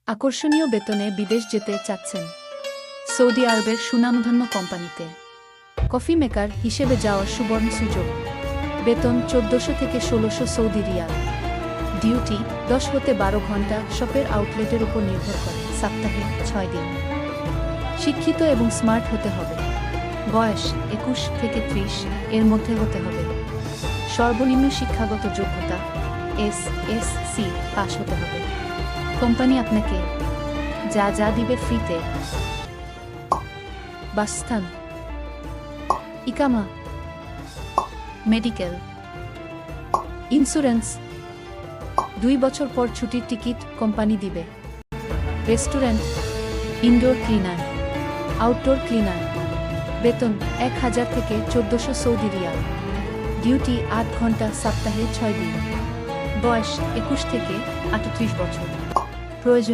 আকর্ষণীয় বেতনে বিদেশ যেতে চাচ্ছেন? সৌদি আরবের সুনামধন্য কোম্পানিতে কফি মেকার হিসেবে যাওয়ার সুবর্ণ সুযোগ। বেতন 1400 থেকে 1600 সৌদি রিয়াল। ডিউটি 10 হতে 12 ঘন্টা, শপের আউটলেটের উপর নির্ভর করে, সপ্তাহে 6 দিন। শিক্ষিত এবং স্মার্ট হতে হবে। বয়স 21 থেকে 30 এর মধ্যে হতে হবে। সর্বনিম্ন শিক্ষাগত যোগ্যতা এসএসসি পাস হতে হবে। কোম্পানি আপনাকে যা যা দিবে ফ্রিতে: বাসস্থান, ইকামা, মেডিকেল, ইন্স্যুরেন্স, 2 বছর পর ছুটির টিকিট কোম্পানি দিবে, restaurant, indoor cleaner, outdoor cleaner. বেতন 1000 থেকে 1400 সৌদি রিয়াল। ডিউটি 8 ঘন্টা, সপ্তাহে 6 দিন। বয়স 21 থেকে 38 বছর। প্রয়োজন